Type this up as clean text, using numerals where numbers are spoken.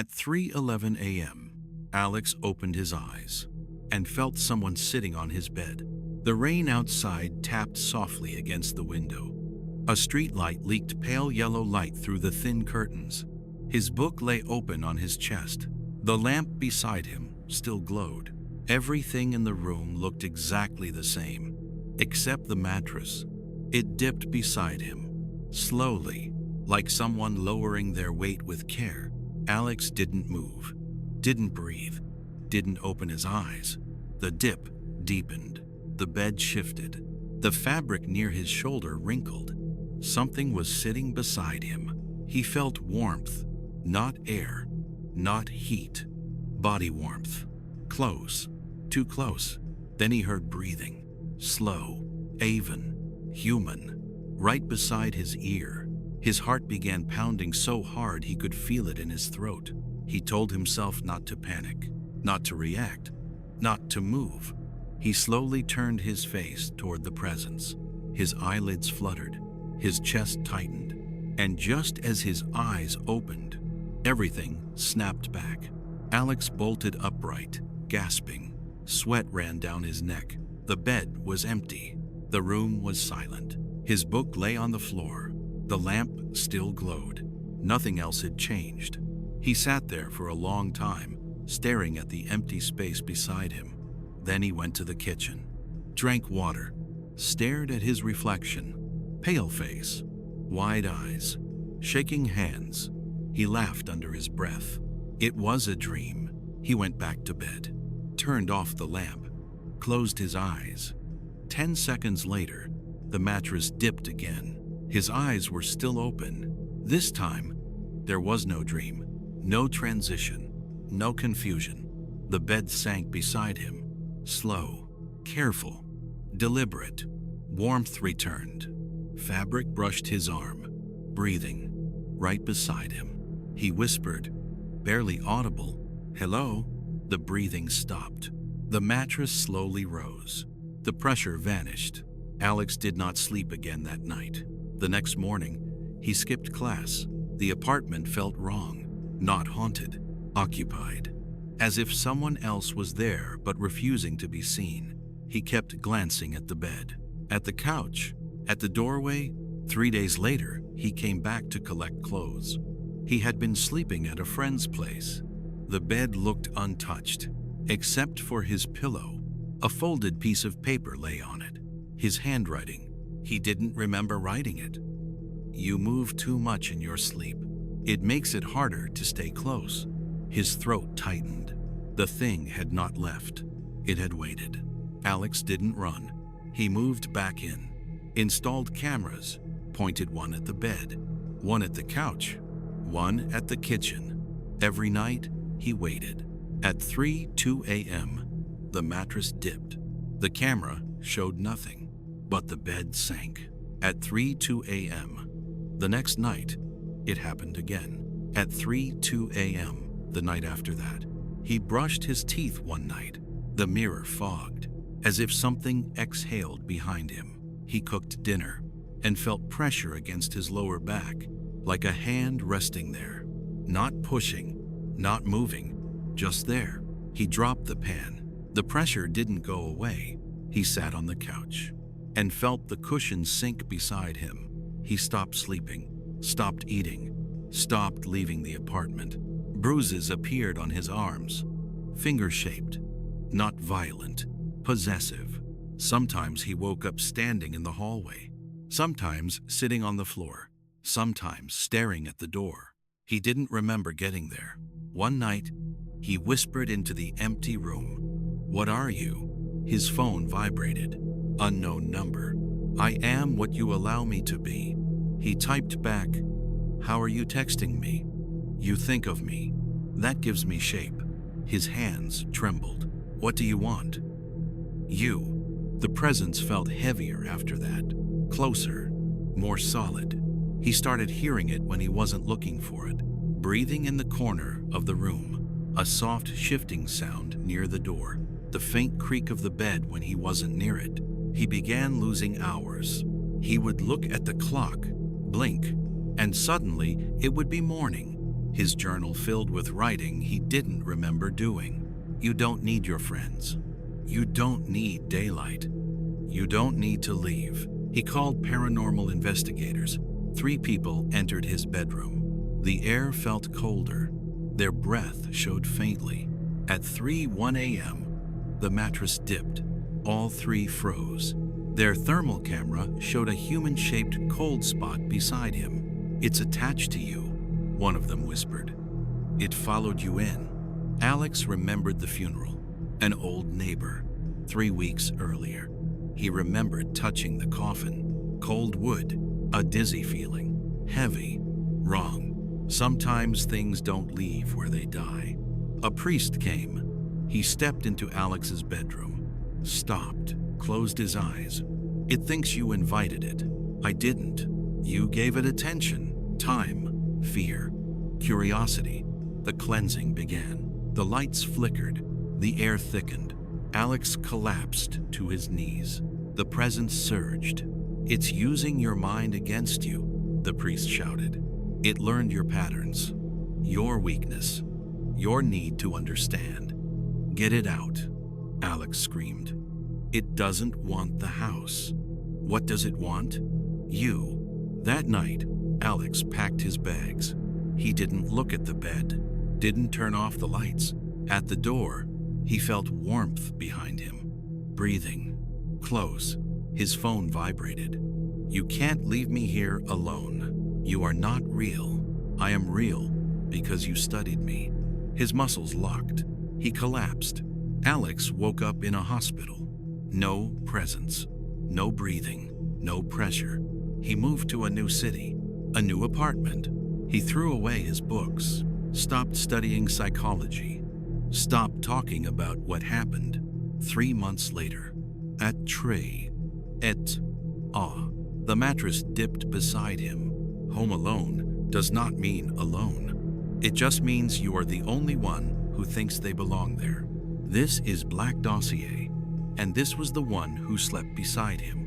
At 3:11 a.m., Alex opened his eyes and felt someone sitting on his bed. The rain outside tapped softly against the window. A street light leaked pale yellow light through the thin curtains. His book lay open on his chest. The lamp beside him still glowed. Everything in the room looked exactly the same, except the mattress. It dipped beside him, slowly, like someone lowering their weight with care. Alex didn't move, didn't breathe, didn't open his eyes. The dip deepened. The bed shifted. The fabric near his shoulder wrinkled. Something was sitting beside him. He felt warmth, not air, not heat. Body warmth. Close, too close. Then he heard breathing, slow, even, human, right beside his ear. His heart began pounding so hard he could feel it in his throat. He told himself not to panic, not to react, not to move. He slowly turned his face toward the presence. His eyelids fluttered, his chest tightened, and just as his eyes opened, everything snapped back. Alex bolted upright, gasping. Sweat ran down his neck. The bed was empty. The room was silent. His book lay on the floor. The lamp still glowed. Nothing else had changed. He sat there for a long time, staring at the empty space beside him. Then he went to the kitchen, drank water, stared at his reflection. Pale face, wide eyes, shaking hands. He laughed under his breath. It was a dream. He went back to bed, turned off the lamp, closed his eyes. 10 seconds later, the mattress dipped again. His eyes were still open. This time, there was no dream, no transition, no confusion. The bed sank beside him, slow, careful, deliberate. Warmth returned. Fabric brushed his arm, breathing, right beside him. He whispered, barely audible, "Hello?" The breathing stopped. The mattress slowly rose. The pressure vanished. Alex did not sleep again that night. The next morning, he skipped class. The apartment felt wrong, not haunted, occupied, as if someone else was there but refusing to be seen. He kept glancing at the bed, at the couch, at the doorway. 3 days later, he came back to collect clothes. He had been sleeping at a friend's place. The bed looked untouched, except for his pillow. A folded piece of paper lay on it. His handwriting. He didn't remember writing it. "You move too much in your sleep. It makes it harder to stay close." His throat tightened. The thing had not left. It had waited. Alex didn't run. He moved back in, installed cameras, pointed one at the bed, one at the couch, one at the kitchen. Every night, he waited. At 3:02 a.m., the mattress dipped. The camera showed nothing, but the bed sank. At 3:02 a.m., the next night, it happened again. At 3:02 a.m., the night after that, he brushed his teeth one night. The mirror fogged, as if something exhaled behind him. He cooked dinner and felt pressure against his lower back, like a hand resting there. Not pushing, not moving, just there. He dropped the pan. The pressure didn't go away. He sat on the couch and felt the cushion sink beside him. He stopped sleeping, stopped eating, stopped leaving the apartment. Bruises appeared on his arms, finger-shaped, not violent, possessive. Sometimes he woke up standing in the hallway, sometimes sitting on the floor, sometimes staring at the door. He didn't remember getting there. One night, he whispered into the empty room, "What are you?" His phone vibrated. Unknown number. "I am what you allow me to be." He typed back, "How are you texting me?" "You think of me. That gives me shape." His hands trembled. "What do you want?" "You." The presence felt heavier after that, closer, more solid. He started hearing it when he wasn't looking for it, breathing in the corner of the room, a soft shifting sound near the door, the faint creak of the bed when he wasn't near it. He began losing hours. He would look at the clock, blink, and suddenly it would be morning. his journal filled with writing he didn't remember doing. You don't need your friends. You don't need daylight. You don't need to leave. He called paranormal investigators. 3 people entered his bedroom. The air felt colder. Their breath showed faintly. At 3:01 a.m., the mattress dipped. All 3 froze. Their thermal camera showed a human-shaped cold spot beside him. "It's attached to you," one of them whispered. "It followed you in." Alex remembered the funeral. An old neighbor, 3 weeks earlier. He remembered touching the coffin. Cold wood, a dizzy feeling, heavy, wrong. Sometimes things don't leave where they die. A priest came. He stepped into Alex's bedroom, stopped, closed his eyes. "It thinks you invited it." "I didn't." "You gave it attention, time, fear, curiosity." The cleansing began. The lights flickered. The air thickened. Alex collapsed to his knees. The presence surged. "It's using your mind against you," the priest shouted. "It learned your patterns, your weakness, your need to understand. Get it out," Alex screamed. "It doesn't want the house." "What does it want?" "You." That night, Alex packed his bags. He didn't look at the bed, didn't turn off the lights. At the door, he felt warmth behind him. Breathing. Close. His phone vibrated. "You can't leave me here alone. You are not real. I am real because you studied me." His muscles locked. He collapsed. Alex woke up in a hospital. No presence. No breathing. No pressure. He moved to a new city. A new apartment. He threw away his books. Stopped studying psychology. Stopped talking about what happened. 3 months later, at Trey, the mattress dipped beside him. Home alone does not mean alone. It just means you are the only one who thinks they belong there. This is Black Dossier, and this was the one who slept beside him.